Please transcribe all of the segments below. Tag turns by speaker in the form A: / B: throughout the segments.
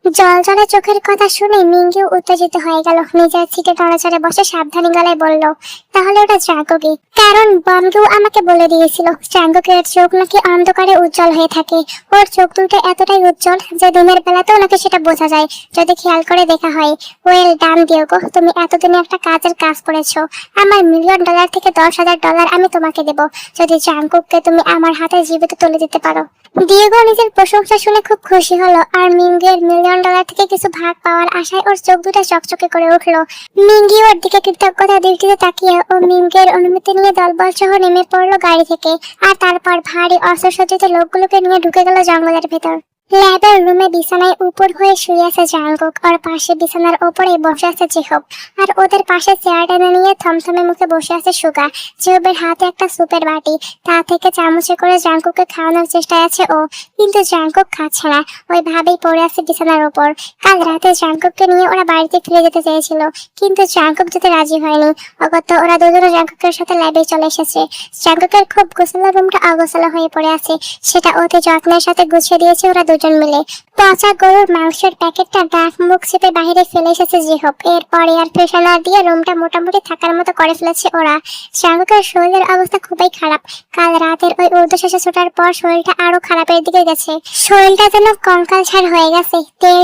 A: জলজলে চোখের কথা শুনে মিঙ্গিও উত্তেজিত হয়ে গেল। নিজের সিটে নড়াচড়ে বসে সাবধানী গলায় বলল, তাহলে ওটা জাঙ্কুকি? কারণ বমকেও আমাকে বলে দিয়েছিল জাঙ্কুকের চোখ নাকি অন্ধকারে উজ্জ্বল হয়ে থাকে। ওর চোখ দুটো এতটাই উজ্জ্বল যে দিনের বেলাতেও নাকি সেটা বোঝা যায় যদি খেয়াল করে দেখা হয়। ওয়েল ডান দিয়েগো, তুমি এতদিনে একটা কাজ করেছো। আমার $1,000,000 থেকে $10,000 আমি তোমাকে দেব যদি জাঙ্কুককে তুমি আমার হাতে জীবিত তুলে দিতে পারো। ডিয়েগো নিজের প্রশংসা শুনে খুব খুশি হলো, আর মিঙ্গের $1,000,000 থেকে কিছু ভাগ পাওয়ার আশায় ওর চোখ দুটো চকচকে করে উঠলো। মিঙ্গি ওর দিকে কৃতজ্ঞতা দৃষ্টিতে তাকিয়ে ও মিঙ্গের অনুমতি নিয়ে দলবল সহ নেমে পড়লো গাড়ি থেকে, আর তারপর ভারী অস্ত্রসজ্জিত লোকগুলোকে নিয়ে ঢুকে গেল জঙ্গলের ভেতর। ল্যাবের রুমে বিছানায় উপর হয়ে শুয়ে আছে জাঙ্কুক, আর পাশে বিছানার ওপরে বসে আছে জেহব, আর ওদের পাশে চেয়ার টেনে নিয়ে থমথমে মুখে বসে আছে সুগা। জেহবের হাতে একটা সুপের বাটি, তা থেকে চামচে করে জাঙ্কুককে খাওয়ানোর চেষ্টায় আছে ও, কিন্তু জাঙ্কুক খাচ্ছে না, ওইভাবেই পড়ে আছে বিছানার ওপর। কাল রাতে জাঙ্কুককে নিয়ে ওরা বাড়িতে ফিরে যেতে চেয়েছিল, কিন্তু জাঙ্কুক যেতে রাজি হয়নি। অগত্য ওরা দুজনে জাঙ্কুকের সাথে ল্যাবে চলে এসেছে। জাঙ্কুকের খুব গোছালো রুমটা অগোছালো হয়ে পড়ে আছে, সেটা অতি যত্নের সাথে গুছিয়ে দিয়েছে ওরা দুজন মিলে। পচা গরুর মাংসের প্যাকেটটা নাক মুখ চেপে বাইরে ফেলে এসেছে জিহব। এরপর এয়ার ফ্রেশনার দিয়ে রুমটা মোটামুটি থাকার মতো করে ফেলেছে ওরা। জাঙ্কুকের শরীরের অবস্থা খুবই খারাপ। কাল রাতের ওই ঊর্ধ্বশ্বাসে ছোটার পর শরীরটা আরো খারাপের দিকে গেছে। শরীরটা যেন কঙ্কাল ছাড় হয়ে গেছে।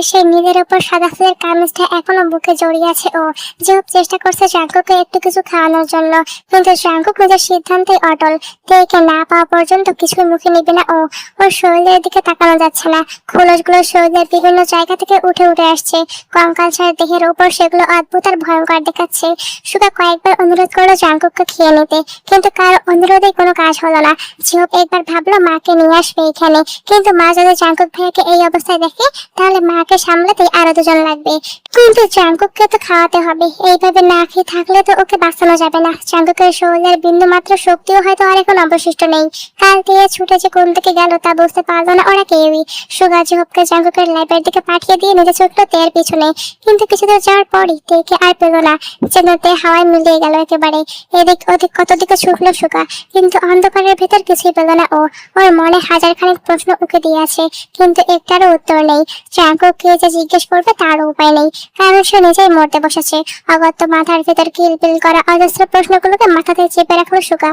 A: সে নিজের উপর সাদা ফুলের কামিজটা এখনো বুকে জড়িয়ে আছে ও। জিহব চেষ্টা করছে জাঙ্কুককে একটু কিছু খাওয়ানোর জন্য, কিন্তু জাঙ্কুক নিজের সিদ্ধান্তে অটল। তেকে না পাওয়া পর্যন্ত কিছুই মুখে নিবে না ও। ওর শরীরের দিকে তাকানো যাচ্ছে না। খোলসগুলো শরীরের বিভিন্ন জায়গা থেকে উঠে উঠে আসছে। কঙ্কাল ছাড়া দেহের উপর সেগুলো অদ্ভুত আর ভয়ঙ্কর দেখাচ্ছে। সুগা কয়েকবার অনুরোধ করলো জাঙ্কুককে খেয়ে নিতে, কিন্তু কার অনুরোধে কোনো কাজ হলো না। জিহব একবার ভাবলো মাকে নিয়ে আসবে এখানে, কিন্তু মা যদি জাঙ্কুক ভাইয়াকে এই অবস্থায় দেখে তাহলে মাকে সামলাতে আরো দুজন লাগবে। কিন্তু জাঙ্কুককে তো খাওয়াতে হবে, এইভাবে না খেয়ে থাকলে তো ওকে বাঁচানো যাবে না। জাঙ্কুকের শরীরের বিন্দু মাত্র শক্তিও হয়তো আর এখন অবশিষ্ট নেই। কাল দিয়ে ছুটে যে কোন দিকে গেল তা বুঝতে পারলো না ওরা কেউই। সুগা জিহবকে জাঙ্কুকের ল্যাবের দিকে পাঠিয়ে দিয়ে নিজে ছুটলো তের পিছনে, কিন্তু কিছুদূর যাওয়ার পরই তেকে আর পেল না। যেন তে হাওয়ায় মিলিয়ে গেল একেবারে। এদিক ওদিক কত দিকে ছুটলো সুগা, কিন্তু অন্ধকারের ভেতর কিছুই পেল না ও। ওর মনে হাজার খানিক প্রশ্ন উকে দিয়ে আছে, কিন্তু একটারও উত্তর নেই। জাঙ্কুককে যে জিজ্ঞেস করবে তারও উপায় নেই, কারণ সে নিজেই মরতে বসেছে। অগত্য মাথার ভেতর কিলবিল করা অজস্র প্রশ্নগুলোকে মাথাতে চেপে রাখলো সুগা।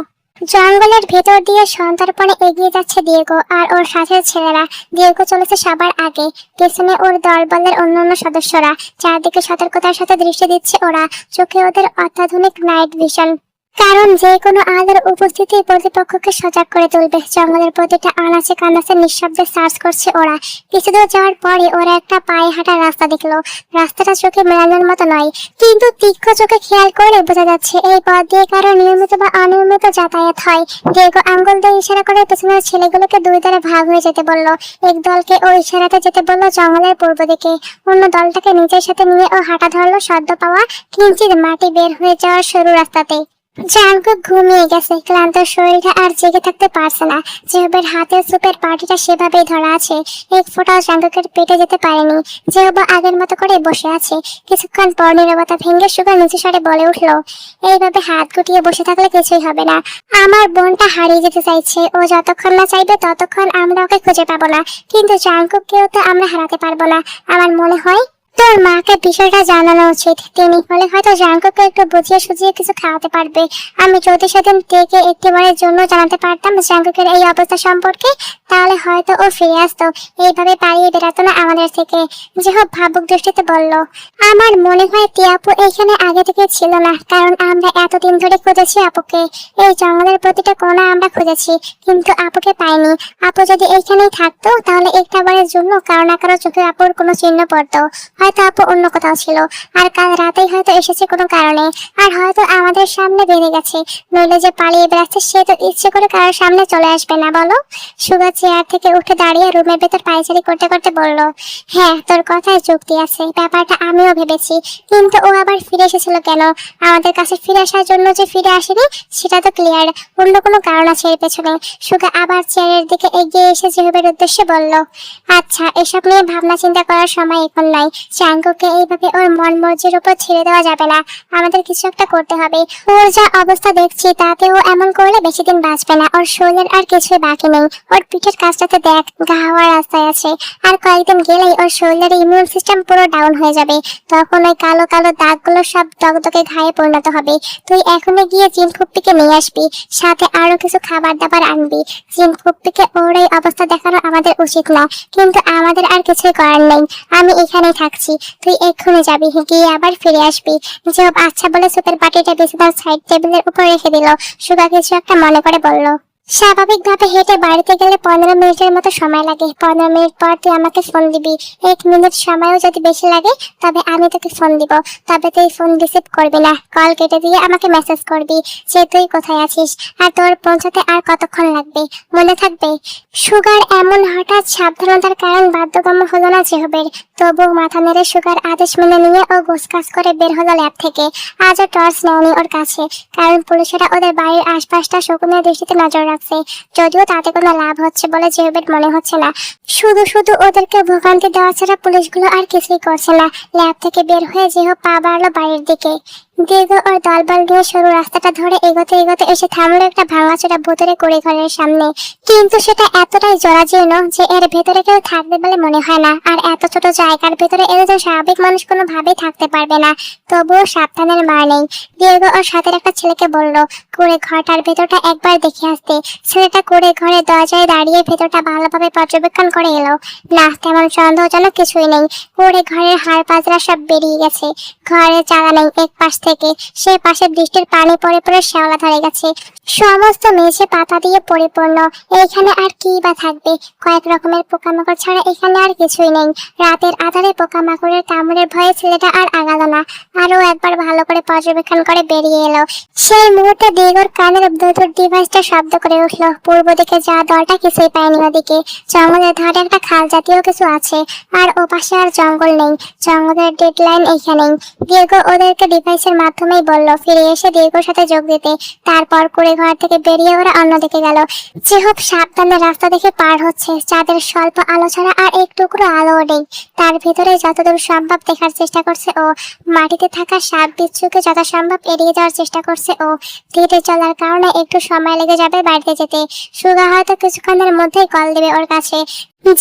A: জঙ্গলের ভেতর দিয়ে সন্তর্পণে এগিয়ে যাচ্ছে ডিয়েগো আর ওর সাথে ছেলেরা। ডিয়েগো চলেছে সবার আগে, পেছনে ওর দলবলের অন্যান্য সদস্যরা। চারদিকে সতর্কতার সাথে দৃষ্টি দিচ্ছে ওরা, চোখে ওদের অত্যাধুনিক নাইট ভিশন, কারণ যে কোনো আলোর উপস্থিতি প্রতিপক্ষকে সজাগ করে তুলবে। জঙ্গলের প্রতিটা আনাচে কানাচে নিঃশব্দে সার্চ করছে ওরা। কিছুদূর যাওয়ার পরে ওরা একটা পায়ে হাঁটা রাস্তা দেখলো। রাস্তাটা চোখে মেলানোর মতো নয়, কিন্তু তীক্ষ্ণ চোখে খেয়াল করে বোঝা যাচ্ছে এই পথ দিয়ে কারো নিয়মিত বা অনিয়মিত যাতায়াত হয়। ডিয়েগো আঙ্গুল দিয়ে ইশারা করে পেছনের ছেলেগুলোকে দুই দলে ভাগ হয়ে যেতে বলল। এক দলকে ও ইশারাতে যেতে বলল জঙ্গলের পূর্ব দিকে, অন্য দলটাকে নিজের সাথে নিয়ে ও হাঁটা ধরলো সদ্য পাওয়া কিঞ্চিত মাটি বের হয়ে যাওয়ার সরু রাস্তাতে। জাঙ্কুক ঘুমিয়ে গেছে, ক্লান্ত শরীরটা আর জেগে থাকতে পারছে না। জিহবের হাতে সুপের পাটিটা সেভাবেই ধরা আছে, এক ফোঁটাও জাঙ্কুকের পেটে যেতে পারেনি। জিহব আগের মতো করে বসে আছে। কিছুক্ষণ পর নীরবতা ভেঙে সুগা নিচু স্বরে বলে উঠলো, এইভাবে হাত গুটিয়ে বসে থাকলে কিছুই হবে না। আমার বোনটা হারিয়ে যেতে চাইছে, ও যতক্ষণ না চাইবে ততক্ষণ আমরা ওকে খুঁজে পাবো না, কিন্তু জাঙ্কুককেও তো আমরা হারাতে পারবো না। আমার মনে হয় তোর মাকে বিষয়টা জানানো উচিত, তিনি হলে হয়তো জাঙ্কুককে একটু বুঝিয়ে সুঝিয়ে কিছু খাওয়াতে পারবে। আমি যদি সেদিন থেকে একটিবারের জন্য জানাতে পারতাম জাঙ্কুকের এই অবস্থা সম্পর্কে, তাহলে হয়তো ও ফিরে আসতো, এইভাবে পালিয়ে বেড়াতো না আমাদের থেকে। জিহব ভাবুক দৃষ্টিতে বলল, আমার মনে হয় টিয়াপু এখানে আগে থেকে ছিল না, কারণ আমরা এতদিন ধরে খুঁজেছি আপুকে। এই জঙ্গলের প্রতিটা কোণা আমরা খুঁজেছি, কিন্তু আপুকে পাইনি। আপু যদি এইখানেই থাকতো তাহলে একটাবারের জন্য কারো না কারো চোখে আপুর কোনো চিহ্ন পড়তো। হয়তো আপু অন্য কোথাও ছিল, আর কাল রাতেই হয়তো এসেছে কোনো কারণে, আর হয়তো আমাদের সামনে বেরিয়ে গেছে। নইলে যে পালিয়ে বেড়াচ্ছে সে তো ইচ্ছে করে কারোর সামনে চলে আসবে না, বলো? সুগা চেয়ার থেকে উঠে দাঁড়িয়ে রুমের ভেতর পায়চারি করতে করতে বলল, হ্যাঁ তোর কথায় যুক্তি আছে, ব্যাপারটা আমিও ভেবেছি, কিন্তু ও আবার ফিরে এসেছিল কেন? আমাদের কাছে ফিরে আসার জন্য যে ফিরে আসেনি সেটা তো ক্লিয়ার, অন্য কোনো কারণ আছে এর পেছনে। সুগা আবার চেয়ারের দিকে এগিয়ে এসে জিহবের উদ্দেশ্যে বলল, আচ্ছা এসব নিয়ে ভাবনা চিন্তা করার সময় এখন নাই, জাঙ্কুকে এইভাবে ওর মন মর্জির উপর ছেড়ে দেওয়া যাবে না, আমাদের কিছু একটা করতে হবে। ওর যা অবস্থা দেখছি তাতে ও এমন করলে বেশি দিন বাঁচবে না, ওর শরীরের আর কিছুই বাকি নেই। ওর পিঠের কাছটাতে দেখ, ঘা হওয়ার রাস্তায় আছে, আর কয়েকদিন গেলেই ওর শরীরের ইমিউন সিস্টেম পুরো ডাউন হয়ে যাবে। তখন ওই কালো কালো দাগগুলো সব দগদগে ঘায়ে পরিণত হবে। তুই এখনই গিয়ে জিন ফুপ্পিকে নিয়ে আসবি, সাথে আরো কিছু খাবার দাবার আনবি। জিন ফুপ্পিকে ওর এই অবস্থা দেখানো আমাদের উচিত না, কিন্তু আমাদের আর কিছুই করার নেই। আমি এখানেই থাকছি, তুই এক্ষুনি যাবি, গিয়ে আবার ফিরে আসবি। জব আচ্ছা বলে সুপের বাটিটা বিছানার সাইড টেবিলের উপর রেখে দিল। সুগা কিছু একটা মনে করে বলল, স্বাভাবিকভাবে হেঁটে বাড়িতে গেলে 15 মিনিটের মতো সময় লাগে। 15 মিনিট পর তুই আমাকে ফোন দিবি। 1 মিনিট সময়ও যদি বেশি লাগে তবে আমি তোকে ফোন দিব, তবে তুই ফোন রিসিভ করবি না, কল কেটে দিয়ে আমাকে মেসেজ করবি যে তুই কোথায় আছিস আর তোর পৌঁছাতে আর কতক্ষণ লাগবে, মনে থাকবে? সুগার এমন হঠাৎ সাবধানতার কারণ বাধ্যগম্য হলো না জেহবের। তবু মাথা নেড়ে সুগার আদেশ মেনে নিয়ে ও গোছকাজ করে বের হলো ল্যাব থেকে। আজও টর্চ নেয়নি ওর কাছে, কারণ পুলিশেরা ওদের বাড়ির আশপাশটা শকুনের দৃষ্টিতে নজর রাখছে। যদিও তাতে কোনো লাভ হচ্ছে বলে জেহবের মনে হচ্ছে না। শুধু শুধু ওদেরকে ভোগান্তি দেওয়া ছাড়া পুলিশগুলো আর কিছুই করছে না। ল্যাব থেকে বের হয়ে যেহ পা বাড়লো বাড়ির দিকে। দীর্ঘ ওর দলবল নিয়ে সরু রাস্তাটা ধরে এগোতে এগোতে এসে থামলো একটা ভাঙাচোরা ভুতুড়ে কুড়ে ঘরের সামনে। কিন্তু সেটা এতটাই জরাজীর্ণ যে এর ভেতরে কেউ থাকবে বলে মনে হয় না। আর এত ছোট জায়গার ভেতরে এরকম স্বাভাবিক মানুষ কোনোভাবেই থাকতে পারবে না। তবুও সাবধানের মার নেই। দীর্ঘ ওর সাথের একটা ছেলেকে বলল কুড়ে ঘরটার ভেতরটা একবার দেখে আসতে। ছেলেটা কুড়ে ঘরের দরজায় দাঁড়িয়ে ভেতরটা ভালোভাবে পর্যবেক্ষণ করে এলো। না, তেমন সন্দেহজনক কিছুই নেই। কুড়ে ঘরের হাড় পাজরা সব বেরিয়ে গেছে। ঘরের চালা নেই এক পাশ থেকে, সে পাশে বৃষ্টির পানি পড়ে পড়ে শ্যাওলা ধরে গেছে। সমস্ত মেঝে পাতা দিয়ে পরিপূর্ণ। এইখানে আর কি বা থাকবে? কয়েক রকমের পোকামাকড় ছাড়া এখানে আর কিছুই নেই। রাতের আধারে পোকামাকড়ের কামড়ের ভয়ে ছেলেটা আর আগালো না। আরো একবার ভালো করে পর্যবেক্ষণ করে বেরিয়ে এলো। সেই মুহূর্তে দীর্ঘর কানের ব্লুটুথ ডিভাইসটা শব্দ করে উঠল। পূর্ব দিকে যা দলটা কিছুই পায়নি ওদিকে। জঙ্গলের ধারে একটা খাল জাতীয় কিছু আছে, আর ও পাশে আর জঙ্গল নেই। জঙ্গলের ডেডলাইন এইখানেই। দীর্ঘ ওদেরকে ডিভাইসের মাধ্যমেই বলল ফিরে এসে দীর্ঘর সাথে যোগ দিতে। তারপর কুড়ে ঘর থেকে বেরিয়ে ওরা অন্যদিকে গেল। যেহব সাবধানে রাস্তা দেখে পার হচ্ছে। চাঁদের স্বল্প আলো ছাড়া আর এক টুকরো আলোও নেই। তার ভিতরে যতদূর সম্ভব দেখার চেষ্টা করছে ও। মাটিতে থাকা সাপ বিচ্ছুকে যত সম্ভব এড়িয়ে যাওয়ার চেষ্টা করছে ও। ধীরে চলার কারণে একটু সময় লেগে যাবে বাড়িতে যেতে। সুগা হয়তো কিছুক্ষণের মধ্যেই কল দেবে ওর কাছে।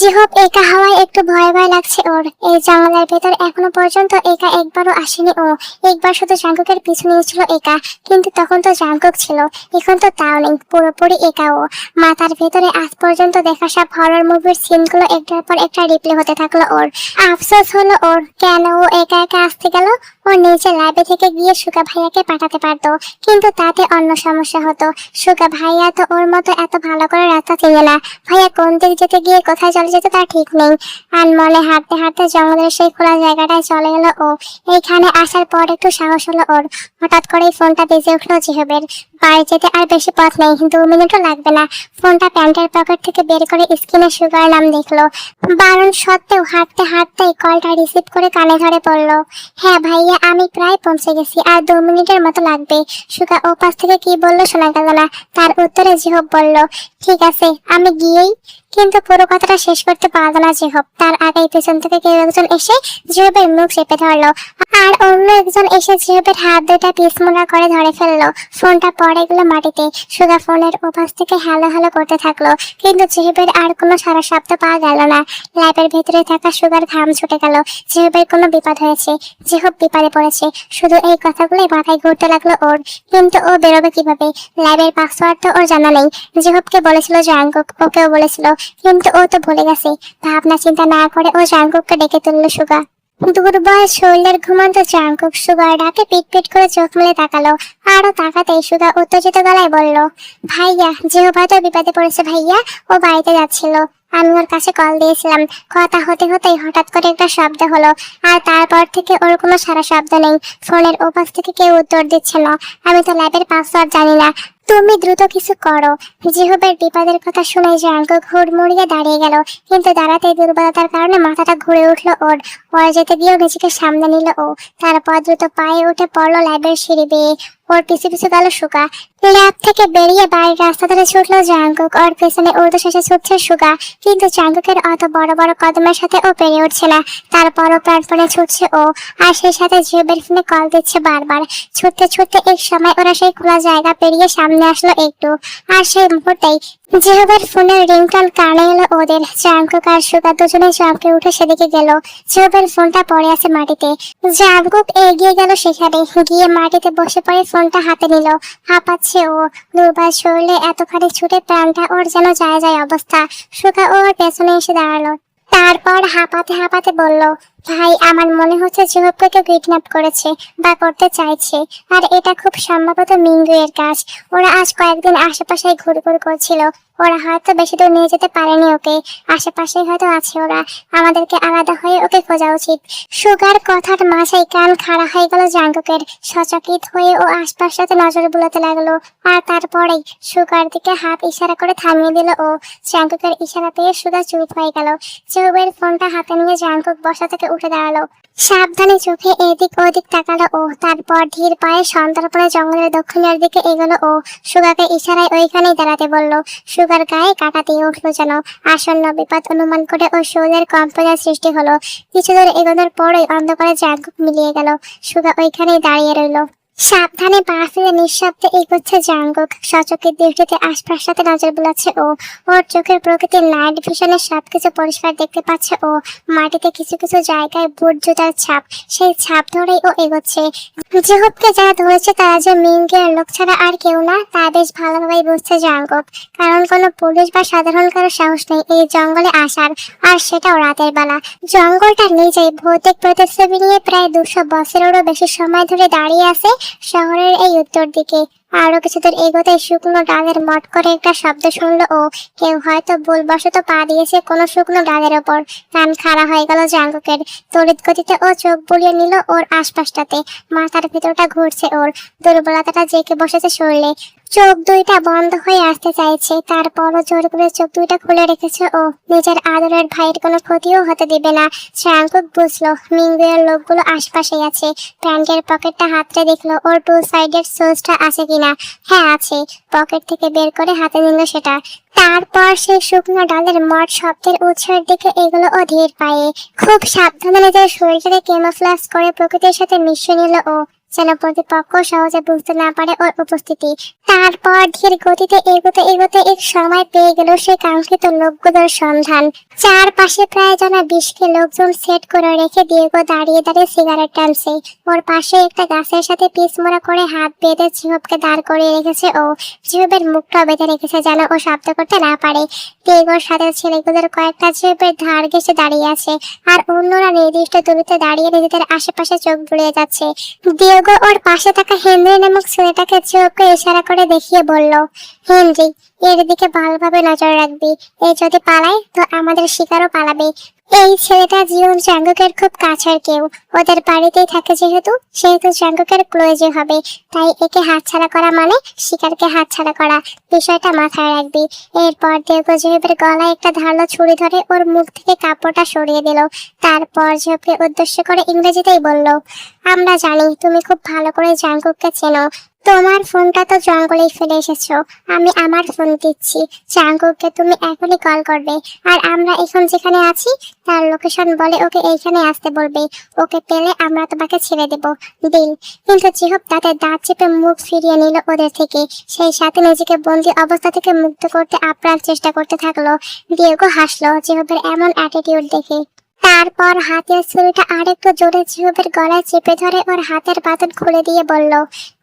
A: জিহব একা হওয়ায় একটু ভয় ভয় লাগছে ওর। এই জঙ্গলের ভেতর এখনো পর্যন্ত একা একবারও আসেনি ও। একবার শুধু জাঙ্কুকের পিছু নিয়েছিল একা, কিন্তু তখন তো জাঙ্কুক ছিল, এখন তো তাও নেই, পুরোপুরি একা ও। মাথার ভেতরে আজ পর্যন্ত দেখা সব হরর মুভির সিনগুলো একটার পর একটা রিপ্লে হতে থাকলো ওর। আফসোস হলো ওর, কেন ও একা একা আসতে গেল। ও নিজে ল্যাবে থেকে গিয়ে সুগা ভাইয়াকে পাঠাতে পারতো, কিন্তু তাতে অন্য সমস্যা হতো। সুগা ভাইয়া তো ওর মতো এত ভালো করে রাস্তা চিনে না। ভাইয়া কোন দিক যেতে গিয়ে কোথায় চলে যেত তার ঠিক নেই। আনমনে হাঁটতে হাঁটতে জঙ্গলের সেই খোলা জায়গাটায় চলে এলো ও। এইখানে আসার পর একটু সাহস হলো ওর। হঠাৎ করেই ফোনটা বেজে উঠলো জিহবের। বাড়ি যেতে আর বেশি পথ নেই, 2 মিনিটও লাগবে না। ফোনটা প্যান্টের পকেট থেকে বের করে স্ক্রিনে সুগার নাম দেখলো। বারণ সত্ত্বেও হাঁটতে হাঁটতেই কলটা রিসিভ করে কানে ধরে পড়ল। হ্যাঁ ভাইয়া, আমি প্রায় পৌঁছে গেছি, আর 2 মিনিটের মতো লাগবে। সুগা ও পাশ থেকে কি বললো শোনা গেল না। তার উত্তরে জিহব বলল ঠিক আছে, আমি গিয়েই। কিন্তু পুরো কথাটা শেষ করতে পারলো না জিহব। তার আগেই পেছন থেকে কেউ একজন এসে জিহবের মুখ চেপে ধরলো, আর অন্য একজন এসে জিহবের হাত দুটা পিছমোড়া করে ধরে ফেললো। ফোনটা পড়ে গেল মাটিতে। সুগা ফোনের ওপাশ থেকে হ্যালো হ্যালো করতে থাকলো, কিন্তু জিহবের আর কোনো সারা শব্দ পাওয়া গেল না। ল্যাবের ভেতরে থাকা সুগার ঘাম ছুটে গেল। জিহবের কোনো বিপদ হয়েছে, জিহব বিপদে পড়েছে, শুধু এই কথাগুলোই মাথায় ঘুরতে লাগলো ওর। কিন্তু ও বেরোবে কিভাবে? ল্যাবের পাসওয়ার্ড তো ওর জানা নেই। জিহবকে বলেছিল জাঙ্কুক, ওকেও বলেছিল, কিন্তু ও তো ভুলে গেছে। ভাবনা চিন্তা না করে ও জাঙ্কুককে ডেকে তুললো সুগা। দুর্বল শরীরের ঘুমন্ত জাঙ্কুক সুগার ডাকে পিট পিট করে চোখ মেলে তাকালো। আরো তাকাতেই সুগা উত্তেজিত গলায় বলল ভাইয়া, জিহব হয়তো বিপদে পড়েছে ভাইয়া, ও বাড়িতে যাচ্ছিল। আমি ওর কাছে কল দিয়েছিলাম। কথা হতে হতেই হঠাৎ করে একটা শব্দ হলো, আর তারপর থেকে ওর কোনো সারা শব্দ নেই। ফোনের ওপাশ থেকে কেউ উত্তর দিচ্ছে না। আমি তো ল্যাবের পাসওয়ার্ড জানি না। তুমি দ্রুত কিছু করো। জিহবের বিপদের কথা শুনে জাঙ্কুক হুড়মুড়িয়ে দাঁড়িয়ে গেল, কিন্তু দাঁড়াতেই দুর্বলতার কারণে মাথাটা ঘুরে উঠলো ওর। পরে যেতে গিয়েও নিজেকে সামনে নিল ও। তারপর দ্রুত পায়ে উঠে পড়লো ল্যাবের সিঁড়ি বেয়ে। ওর পিছু পিছু গেল সুগা। ল্যাব থেকে বেরিয়ে বাড়ির রাস্তা ধরে ছুটলো জাঙ্কুক, ওর পেছনে ঊর্ধ্বশ্বাসে ছুটছে সুগা। কিন্তু জাঙ্কুকের অত বড় বড় কদমের সাথে ও পেরে উঠছে না, তারপরও প্রাণপণে ছুটছে ও, আর সেই সাথে জিওবের ফোনে কল দিচ্ছে বারবার। ছুটতে ছুটতে এক সময় ওরা সেই খোলা জায়গা পেরিয়ে সামনে আসলো একটু, আর সেই মুহূর্তেই জিওবের ফোনের রিংটোন কানে এলো ওদের। জাঙ্কুক আর সুগা দুজনে চমকে উঠে সেদিকে গেল। জিওবের ফোনটা পড়ে আছে মাটিতে। জাঙ্কুক এগিয়ে গেল সেখানে, গিয়ে মাটিতে বসে পড়ে ফোনটা হাতে নিল। হাঁপাচ্ছে ও, দুর্বল শরীরে এতখানি ছুটে প্রাণটা ওর যেন যায় যায় অবস্থা। সুগা ওর পেছনে এসে দাঁড়ালো, তারপর হাঁপাতে হাঁপাতে বলল, ভাই আমার মনে হচ্ছে জিহবকে কেউ কিডন্যাপ করেছে বা করতে চাইছে, আর এটা খুব সম্ভবত মিঙ্গু এর কাজ। ওরা আজ কয়েকদিন আশেপাশে ঘুরঘুর করছিল, ওরা হয়তো বেশি দূর নিয়ে যেতে পারেনি ওকে, আশেপাশে হয়তো আছে ওরা। আমাদেরকে আলাদা হয়ে ওকে খোঁজা উচিত। সুগার কথার মাঝেই কান খাড়া হয়ে গেল জাঙ্কুকের। সচকিত হয়ে ও আশপাশটাতে নজর বুলাতে লাগলো, আর তারপরেই সুগার দিকে হাত ইশারা করে থামিয়ে দিল ও। জাঙ্কুকের ইশারা পেয়ে সুগা চুপ হয়ে গেল। জিওবের ফোনটা হাতে নিয়ে জাঙ্কুক বসা থেকে উঠে দাঁড়ালো, সাবধানে চোখে এদিক ওদিক তাকালো ও। তারপর ধীর পায়ে সন্তর্পণে জঙ্গলের দক্ষিণের দিকে এগোলো ও। সুগাকে ইশারায় ওইখানেই দাঁড়াতে বলল। সুগার গায়ে কাঁটা দিয়ে উঠলো যেন। আসন্ন বিপদ অনুমান করে ও শরীরের কম্পনের সৃষ্টি হলো। কিছু দূর এগোনোর পরই অন্ধকারে জাঙ্কুক মিলিয়ে গেল। সুগা ওইখানেই দাঁড়িয়ে রইল। সাবধানে পা ফিরে নিঃশব্দে এগোচ্ছে জাঙ্কুক। সচকিত দৃষ্টিতে আশপাশটাতে নজর বুলাচ্ছে ও। ওর চোখের প্রকৃতির নাইট ভিশনে সবকিছু পরিষ্কার দেখতে পাচ্ছে ও। মাটিতে কিছু কিছু জায়গায় বুট জুতার ছাপ, সেই ছাপ ধরেই ও এগোচ্ছে। জিহবকে যারা ধরেছে তারা যে মিঙ্গের লোক ছাড়া আর কেউ না, তা বেশ ভালোভাবেই বুঝছে জাঙ্কুক। কারণ কোনো পুলিশ বা সাধারণ কারো সাহস নেই এই জঙ্গলে আসার, আর সেটাও রাতের বেলা। জঙ্গলটা নিজেই ভৌতিক প্রতিচ্ছবি নিয়ে প্রায় 200 বছরেরও বেশি সময় ধরে দাঁড়িয়ে আছে শহরের এই উত্তর দিকে। আরো কিছুদূর এগোতে শুকনো ডালের মট করে একটা শব্দ শুনলো ও। কেউ হয়তো ভুলবশত পা দিয়েছে কোনো শুকনো ডালের ওপর। কান খাড়া হয়ে গেল জাঙ্কুকের। তড়িৎ গতিতে ও চোখ বুলিয়ে নিল ওর আশপাশটাতে। মাথার ভিতরটা ঘুরছে ওর, দুর্বলতাটা জেঁকে বসেছে শরীরে। চোখ দুইটা বন্ধ হয়ে আসতে চাইছে, তারপরও জোর করে চোখ দুইটা খুলে রেখেছে ও। নিজের আদরের ভাইয়ের কোনো ক্ষতিও হতে দিবে না। জাঙ্কুক বুঝলো মিঙ্গুয়ের লোকগুলো আশপাশেই আছে। প্যান্টের পকেটটা হাতড়ে দেখলো ওর 2 সাইডের সুইচটা আছে কিনা। হ্যাঁ আছে। পকেট থেকে বের করে হাতে নিল সেটা। তারপর সেই শুকনো ডালের মট শব্দের উৎসের দিকে এগুলো ও ধীর পায়ে। খুব সাবধানে নিজের শরীরটাকে কেমোফ্লেক্স করে প্রকৃতির সাথে মিশিয়ে নিল ও, যেন প্রতিপক্ষ সহজে বুঝতে না পারে ওর উপস্থিতি। তারপর ধীর গতিতে এগোতে এগোতে এক সময় পেয়ে গেল সেই কাঙ্ক্ষিত লোকগুলোর সন্ধান। চারপাশে প্রায় জানা 20কে লোকজন সেট করে রেখে দিয়েগো দাঁড়িয়ে দাঁড়িয়ে সিগারেট টানছে। ওর পাশে একটা গাছের সাথে পিছমোড়া করে হাত বেঁধে জিহবকে দাঁড় করিয়ে রেখেছে ও। জিহবের মুখটা বেঁধে রেখেছে যেন ও শব্দ করতে না পারে। দিয়েগোর সাথে ছেলেগুলোর কয়েকটা জিহবের ধার ঘেঁষে দাঁড়িয়ে আছে, আর অন্যরা নির্দিষ্ট দূরত্বে দাঁড়িয়ে নিজেদের আশেপাশে চোখ বুলিয়ে যাচ্ছে। দিয়েগো ওর পাশে থাকা হেনরি নামক ছেলেটাকে জিহবকে ইশারা করে দেখিয়ে বলল, হেনরি এর দিকে ভালোভাবে নজর রাখবি। এই যদি পালায় তো আমাদের শিকারও পালাবে। এই ছেলেটা জিওন জাঙ্কুকের খুব কাছের কেউ, ওদের বাড়িতেই থাকে সেহেতু জাঙ্কুকের ক্লোজই হবে। তাই একে হাতছাড়া করা মানে শিকারকে হাতছাড়া করা, বিষয়টা মাথায় রাখবি। এরপর দেওগো জিহবের গলায় একটা ধারালো ছুরি ধরে ওর মুখ থেকে কাপড়টা সরিয়ে দিল। তারপর জিহবকে উদ্দেশ্য করে ইংরেজিতেই বলল, আমরা জানি তুমি খুব ভালো করে জাঙ্কুককে চেনো। তোমার ফোনটা তো জঙ্গলেই ফেলে এসেছো, আমি আমার ফোন দিচ্ছি। জাঙ্কুককে তুমি এখনই কল করবে, আর আমরা এখন যেখানে আছি তার লোকেশন বলে ওকে এইখানে আসতে বলবে। ওকে পেলে আমরা তোমাকে ছেড়ে দেব, দিল। কিন্তু জিহব তাদের দাঁত চেপে মুখ ফিরিয়ে নিল ওদের থেকে। সেই সাথে নিজেকে বন্দি অবস্থা থেকে মুক্ত করতে আপ্রাণ চেষ্টা করতে থাকলো। দিয়েগো হাসলো জিহবের এমন অ্যাটিটিউড দেখে। তারপর হাতের ছুরিটা আরেকটু জোরে জিহবের গলায় চেপে ধরে ওর হাতের বাঁধন খুলে দিয়ে বলল,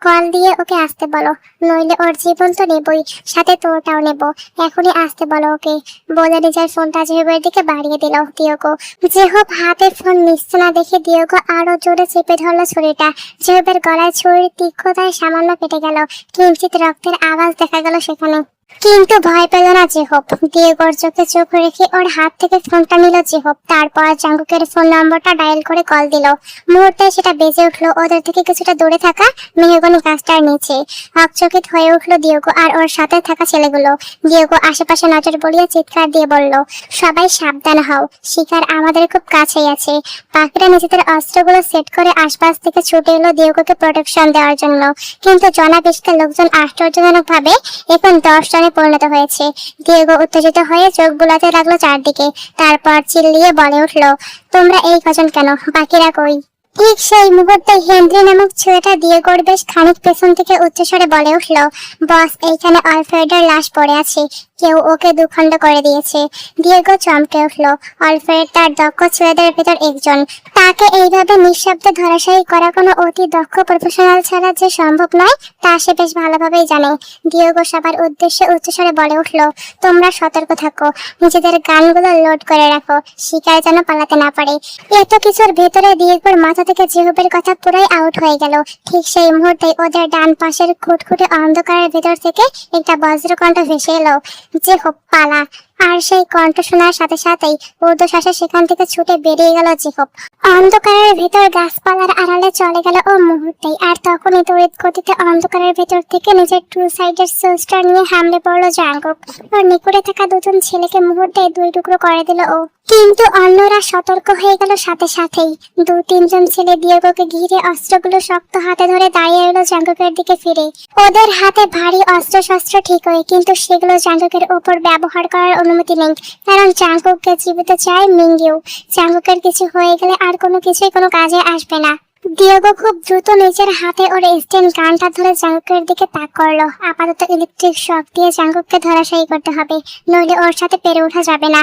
A: কল দিয়ে ওকে আসতে বলো, নইলে ওর জীবন তো নেবই, সাথে তোরটাও নেব। এখনই আসতে বলো ওকে, বলে নিজের ফোনটা জিহবের দিকে বাড়িয়ে দিল দিয়েগো। জিহব হাতে ফোন নিচ্ছে না দেখে দিয়েগো আরো জোরে চেপে ধরলো ছুরিটা। জিহবের গলায় ছুরির তীক্ষ্ণতায় সামান্য কেটে গেল, কিঞ্চিত রক্তের আওয়াজ দেখা গেল সেখানে। কিন্তু ভয় পেল না জিহব। দিয়েগোর চোখে চোখ রেখে ওর হাত থেকে ফোনটা নিল জিহব। তারপর জাঙ্কুকের ফোন নম্বরটা ডায়াল করে কল দিল। মুহূর্তে সেটা বেজে উঠলো ওদের থেকে কিছুটা দূরে থাকা মেহগনি গাছটার নিচে। হকচকিত হয়ে উঠলো দিয়েগো আর ওর সাথে থাকা ছেলেগুলো। দিয়েগো আশেপাশে নজর বলিয়ে চিৎকার দিয়ে বলল, সবাই সাবধান হও, শিকার আমাদের খুব কাছেই আছে। পাখিরা নিজেদের অস্ত্রগুলো সেট করে আশপাশ থেকে ছুটে এলো দিয়েগোকে প্রোটেকশন দেওয়ার জন্য। কিন্তু জনাবেশিত লোকজন আশ্চর্যজনক ভাবে এখন 10 জনে পরিণত হয়েছে। দিয়েগো উত্তেজিত হয়ে চোখ বুলাতে লাগলো চারদিকে। তারপর চিল্লিয়ে বলে উঠলো, তোমরা এই কজন কেন, বাকিরা কই? ঠিক সেই মুহূর্তে হেনরি নামক ছেলেটা দিয়েগোর বেশ খানিক পেছন থেকে উচ্চস্বরে বলে উঠলো, বস, এইখানে আলফ্রেডের লাশ পড়ে আছে, কেউ ওকে দুখণ্ড করে দিয়েছে। দিয়েগো চমকে উঠলো। আলফ্রেড তার দক্ষ ছেলেদের ভেতর একজন। তাকে এইভাবে নিঃশব্দে ধরাশায়ী করা কোনো অতি দক্ষ প্রফেশনাল ছাড়া যে সম্ভব নয় তা সে বেশ ভালোভাবেই জানে। দিয়েগো সবার উদ্দেশ্যে উচ্চস্বরে বলে উঠলো, তোমরা সতর্ক থাকো, নিজেদের গানগুলো লোড করে রাখো, শিকার যেন পালাতে না পারে। এত কিছুর ভেতরে দিয়েগোর মাথা থেকে জিহবের কথা পুরাই আউট হয়ে গেল। ঠিক সেই মুহূর্তে ওদের ডান পাশের খুঁটখুটে অন্ধকারের ভেতর থেকে একটা বজ্রকণ্ঠ ভেসে এলো, জিহব পালা। আর সেই কণ্ঠ শোনার সাথে সাথেই ঊর্ধ্বশ্বাসে সেখান থেকে ছুটে বেরিয়ে গেল জিহব। অন্ধকারের ভেতর গাছপালার আড়ালে চলে গেল ও মুহূর্তেই। আর তখনই তড়িৎ গতিতে অন্ধকারের ভেতর থেকে নিজের টু সাইডের সুস্টার নিয়ে হামলে পড়লো জাঙ্কুক। ওর নিকটে থাকা দুজন ছেলেকে মুহূর্তে 2 টুকরো করে দিল ও। কিন্তু অন্যরা সতর্ক হয়ে গেল সাথে সাথেই। 2-3 জন ছেলে দিয়েগোকে ঘিরে অস্ত্রগুলো শক্ত হাতে ধরে দাঁড়িয়ে এলো জাঙ্কুকের দিকে ফিরে। ওদের হাতে ভারী অস্ত্র শস্ত্র ঠিকই, কিন্তু সেগুলো জাঙ্কুকের উপর ব্যবহার করার অনুমতি নেই, কারণ জাঙ্কুককে জীবিত চায় মিঙ্গিউ। জাঙ্কুকের কিছু হয়ে গেলে আর কোনো কিছুই কোনো কাজে আসবে না। দিয়েগো খুব দ্রুত নিজের হাতে ওর স্টেন গানটা ধরে জাঙ্কুকের দিকে তাক করলো। আপাতত ইলেকট্রিক শক দিয়ে জাঙ্কুককে ধরাশায়ী করতে হবে, নইলে ওর সাথে পেরে ওঠা যাবে না।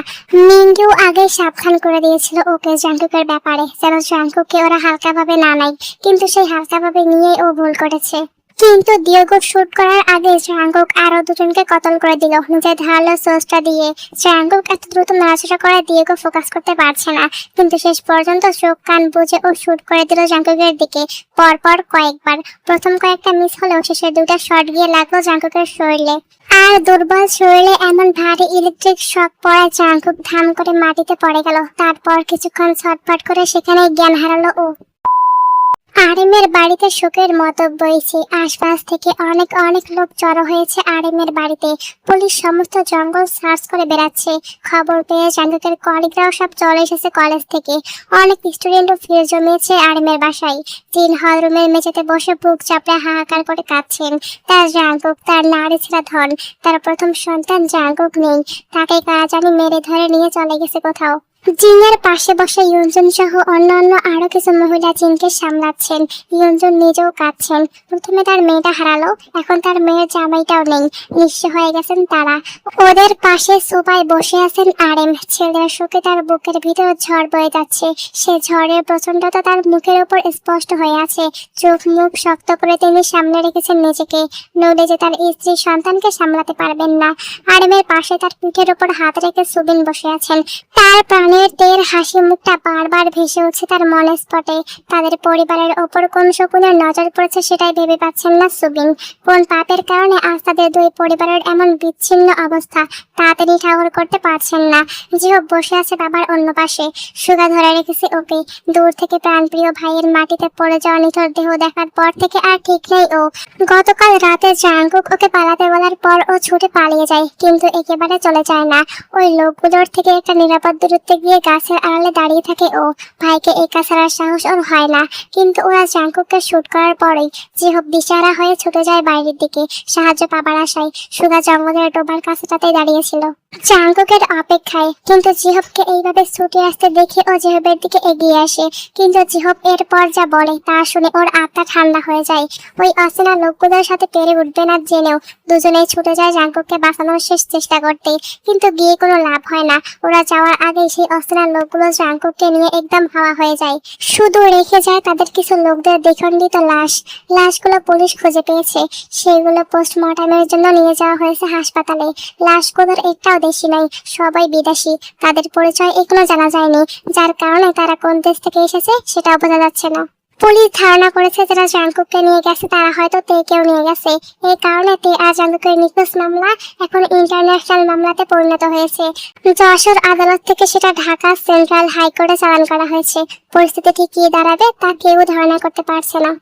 A: মিঙ্গিউ আগেই সাবধান করে দিয়েছিল ওকে জাঙ্কুকের ব্যাপারে, যেন জাঙ্কুককে ওরা হালকাভাবে না নেয়, কিন্তু সেই হালকাভাবে নিয়ে ও ভুল করেছে। কিন্তু দিয়েগো শুট করার আগে জাঙ্কুক আরো 2 জনকে কতল করে দিল নিজের ধারালো সোর্সটা দিয়ে। জাঙ্কুক এত দ্রুত নাড়াচাড়া করে দিয়েগো ফোকাস করতে পারছে না, কিন্তু শেষ পর্যন্ত চোখ কান বুঝে ও শুট করে দিল জাঙ্কুকের দিকে পরপর কয়েকবার। প্রথম কয়েকটা মিস হলেও শেষে 2টা শট গিয়ে লাগলো জাঙ্কুকের শরীরে। আর দুর্বল শরীরে এমন ভারী ইলেকট্রিক শক পড়ায় জাঙ্কুক ধাম করে মাটিতে পড়ে গেল। তারপর কিছুক্ষণ ছটফট করে সেখানে জ্ঞান হারালো ও। আরিমের বাড়িতে শোকের মতো বইছে। আশপাশ থেকে অনেক অনেক লোক জড়ো হয়েছে আরিমের বাড়িতে। পুলিশ সমস্ত জঙ্গল সার্চ করে বেড়াচ্ছে। খবর পেয়ে জাঙ্কুকের কলিগরাও সব চলে এসেছে কলেজ থেকে। অনেক স্টুডেন্টও ভিড় জমিয়েছে আরিমের বাসায়। 3 হল রুমের মেঝেতে বসে বুক চাপড়ে হাহাকার করে কাঁদছেন। তার জাঙ্কুক, তার নারী ছেঁড়া ধন, তার প্রথম সন্তান জাঙ্কুক নেই। তাকে কারা জানি মেরে ধরে নিয়ে চলে গেছে কোথাও। জিনের পাশে বসে ইউনজুন সহ অন্যান্য আরো কিছু মহিলা জিনকে সামলাচ্ছেন। ইউনজুন নিজেও কাঁদছেন। প্রথমে তার মেয়েটা হারালো, এখন তার মেয়ের জামাইটাও নেই। নিঃস্ব হয়ে গেছেন তারা। ওদের পাশে সোফায় বসে আছেন আরেম। ছেলের শোকে তার বুকের ভিতর ঝড় বয়ে যাচ্ছে। সে ঝড়ের প্রচন্ডতা তার মুখের উপর স্পষ্ট হয়ে আছে। চোখ মুখ শক্ত করে তিনি সামনে রেখেছেন নিজেকে, নইলে যে তার স্ত্রী সন্তানকে সামলাতে পারবেন না। আরেমের পাশে তার পিঠের উপর হাত রেখে সুবিন বসে আছেন। তার প্রাণের টের হাসি মুখটা বারবার ভেসে উঠছে তার মনের স্পটে। তাদের পরিবারের ওপর কোন শকুনের নজর পড়েছে সেটাই ভেবে পাচ্ছেন না সুবিন। কোন পাপের কারণে আজ তাদের 2 পরিবারের এমন বিচ্ছিন্ন অবস্থা তা তিনি ঠাহর করতে পারছেন না। জিহব বসে আছে বাবার অন্য পাশে, সুগা ধরে রেখেছে ওকে। দূর থেকে প্রাণপ্রিয় ভাইয়ের মাটিতে পড়ে যাওয়া নিথর দেহ দেখার পর থেকে আর ঠিক নেই ও। গতকাল রাতে জাঙ্কুক ওকে পালাতে বলার পর ও ছুটে পালিয়ে যায়, কিন্তু একেবারে চলে যায় না। ওই লোকগুলোর থেকে একটা নিরাপদ দূরত্বে গিয়ে গাছের আড়ালে দাঁড়িয়ে থাকে ও। ভাইকে একা ছাড়ার সাহস ওর হয় না। কিন্তু ওরা জাঙ্কুককে শুট করার পরেই জিহব দিশাহারা হয়ে ছুটে যায় বাইরের দিকে সাহায্য পাবার আশায়। সুগা জঙ্গলের ডোবার কাছটাতেই দাঁড়িয়েছিল জাঙ্কুকের অপেক্ষায়। কিন্তু জিহবকে এইভাবে ছুটে আসতে দেখে ও জিহবের দিকে এগিয়ে আসে। কিন্তু জিহব এরপর যা বলে তা শুনে ওর আত্মা ঠান্ডা হয়ে যায়। ওই অচেনা লোকগুলোর সাথে পেরে উঠবে না জেনেও দুজনেই ছুটে যায় জাঙ্কুককে বাঁচানোর শেষ চেষ্টা করতে। কিন্তু গিয়ে কোনো লাভ হয় না। ওরা যাওয়ার আগেই সেই অচেনা লোকগুলো জাঙ্কুককে নিয়ে একদম হাওয়া হয়ে যায়। শুধু রেখে যায় তাদের কিছু লোকদের দ্বিখণ্ডিত লাশ। লাশগুলো পুলিশ খুঁজে পেয়েছে। সেগুলো পোস্টমর্টমের জন্য নিয়ে যাওয়া হয়েছে হাসপাতালে। লাশগুলোর একটাও দেশি নাই, সবাই বিদেশি। তাদের পরিচয় এখনো জানা যায়নি, যার কারণে তারা কোন দেশ থেকে এসেছে সেটাও বোঝা যাচ্ছে না। পুলিশ ধারণা করেছে যারা জাঙ্কুককে নিয়ে গেছে তারা হয়তো তেকেও নিয়ে গেছে। এই কারণে তে আর জাঙ্কুকের নিখোঁজ মামলা এখন ইন্টারন্যাশনাল মামলাতে পরিণত হয়েছে। যশোর আদালত থেকে সেটা ঢাকা সেন্ট্রাল হাইকোর্টে চালান করা হয়েছে। পরিস্থিতি ঠিক কি দাঁড়াবে তা কেউ ধারণা করতে পারছে না।